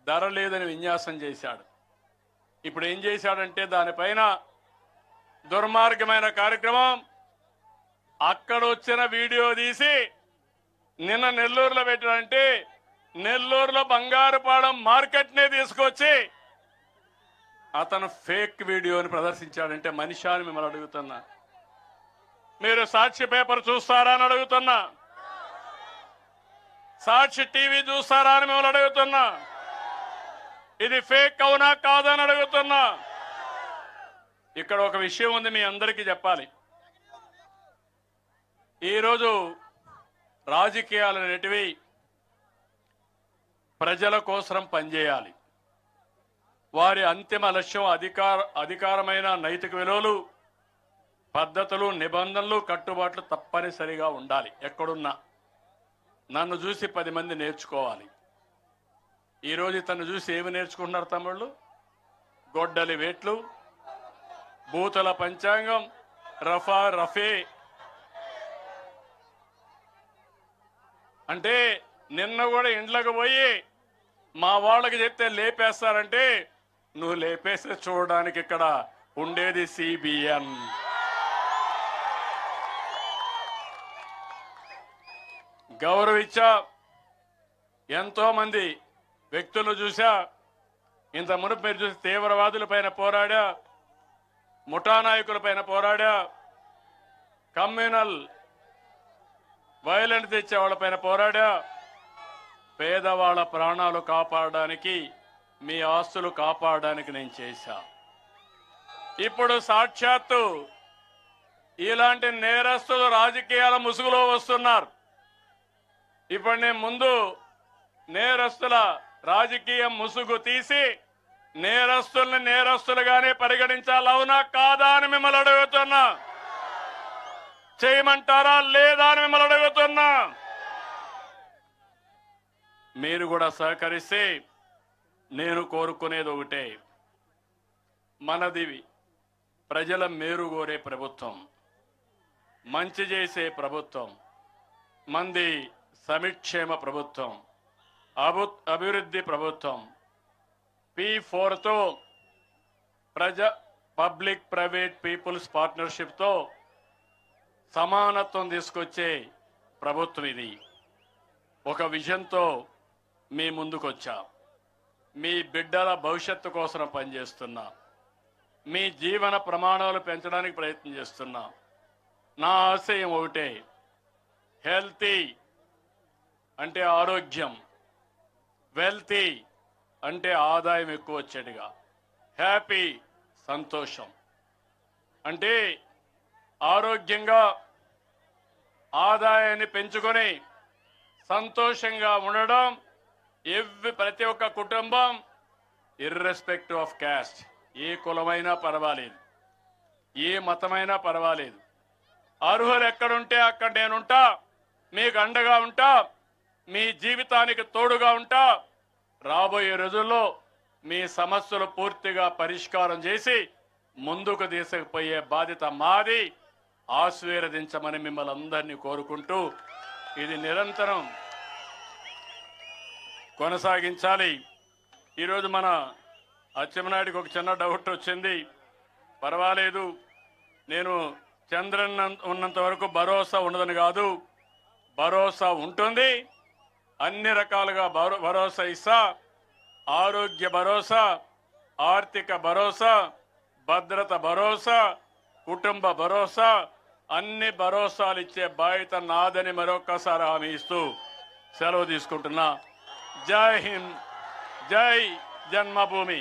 ధర లేదని విన్యాసం చేశాడు. ఇప్పుడు ఏం చేశాడంటే దానిపైన దుర్మార్గమైన కార్యక్రమం అక్కడ వచ్చిన వీడియో తీసి నిన్న నెల్లూరులో పెట్టాడంటే నెల్లూరులో బంగారుపాలెం మార్కెట్నే తీసుకొచ్చి అతను ఫేక్ వీడియోని ప్రదర్శించాడంటే మనిషి అని మిమ్మల్ని అడుగుతున్నా. మీరు సాక్షి పేపర్ చూస్తారా అని అడుగుతున్నా. సాక్షి టీవీ చూస్తారా అని మిమ్మల్ని అడుగుతున్నా. ఇది ఫేక్ అవునా కాదని అడుగుతున్నా. ఇక్కడ ఒక విషయం ఉంది, మీ అందరికీ చెప్పాలి. ఈరోజు రాజకీయాలు అనేటివి ప్రజల కోసం పనిచేయాలి. వారి అంతిమ లక్ష్యం అధికారమైన నైతిక విలువలు, పద్ధతులు, నిబంధనలు, కట్టుబాట్లు తప్పనిసరిగా ఉండాలి. ఎక్కడున్నా నన్ను చూసి 10 మంది నేర్చుకోవాలి. ఈరోజు తను చూసి ఏమి నేర్చుకుంటున్నారు తమ్ముళ్ళు? గొడ్డలి వేట్లు, బూతుల పంచాంగం, రఫా రఫే. అంటే నిన్న కూడా ఇండ్లకు పోయి మా వాళ్ళకి చెప్తే లేపేస్తారంటే నువ్వు లేపేస్తే చూడడానికి ఇక్కడ ఉండేది సిబిఎన్. గౌరవించా, ఎంతో మంది వ్యక్తులు చూసా. ఇంత మునుపు మీరు చూసి తీవ్రవాదుల పైన పోరాడా, ముఠా నాయకుల పైన పోరాడా, కమ్యూనల్ వైలెన్స్ తెచ్చే వాళ్ళ పైన పోరాడా. పేదవాళ్ళ ప్రాణాలు కాపాడడానికి, మీ ఆస్తులు కాపాడడానికి నేను చేశా. ఇప్పుడు సాక్షాత్తు ఇలాంటి నేరస్తులు రాజకీయాల ముసుగులో వస్తున్నారు. ఇప్పుడు నేను ముందు నేరస్తుల రాజకీయ ముసుగు తీసి నేరస్తుల్ని నేరస్తులుగానే పరిగణించాలి. అవునా కాదా అని మిమ్మల్ని అడుగుతున్నా. చేయమంటారా లేదా అని మిమ్మల్ని అడుగుతున్నా. మీరు కూడా సహకరిస్తే నేను కోరుకునేది ఒకటే, మనది ప్రజల మేలు కోరే ప్రభుత్వం, మంచి చేసే ప్రభుత్వం, మంది సమిక్షేమ ప్రభుత్వం, అభివృద్ధి ప్రభుత్వం. P4తో పబ్లిక్ ప్రైవేట్ పీపుల్స్ పార్ట్నర్షిప్తో సమానత్వం తీసుకొచ్చే ప్రభుత్వం ఇది. ఒక విజన్తో మీ ముందుకొచ్చా. మీ బిడ్డల భవిష్యత్తు కోసం పనిచేస్తున్నా. మీ జీవన ప్రమాణాలు పెంచడానికి ప్రయత్నం చేస్తున్నా. నా ఆశయం ఒకటే, హెల్తీ అంటే ఆరోగ్యం, వెల్తీ అంటే ఆదాయం ఎక్కువ వచ్చేట్టుగా, హ్యాపీ సంతోషం అంటే ఆరోగ్యంగా ఆదాయాన్ని పెంచుకొని సంతోషంగా ఉండడం. ప్రతి ఒక్క కుటుంబం ఇర్రెస్పెక్టివ్ ఆఫ్ క్యాస్ట్, ఏ కులమైనా పర్వాలేదు, ఏ మతమైనా పర్వాలేదు, అర్హులు ఎక్కడుంటే అక్కడ నేనుంటా, మీకు అండగా ఉంటా, మీ జీవితానికి తోడుగా ఉంటా. రాబోయే రోజుల్లో మీ సమస్యలు పూర్తిగా పరిష్కారం చేసి ముందుకు తీసుకుపోయే బాధ్యత మాది. ఆశీర్వదించమని మిమ్మల్ని అందరినీ కోరుకుంటూ ఇది నిరంతరం కొనసాగించాలి. ఈరోజు మన అచ్చెన్నాయుడికి ఒక చిన్న డౌట్ వచ్చింది. పర్వాలేదు, నేను చంద్రన్ ఉన్నంత వరకు భరోసా ఉండదని కాదు, భరోసా ఉంటుంది. అన్ని రకాలుగా భరోసా ఇస్తా. ఆరోగ్య భరోసా, ఆర్థిక భరోసా, భద్రత భరోసా, కుటుంబ భరోసా, అన్ని భరోసాలు ఇచ్చే బాధ్యత నాదని మరొక్కసారి హామీ ఇస్తూ సెలవు తీసుకుంటున్నా. జై హింద్, జై జన్మభూమి.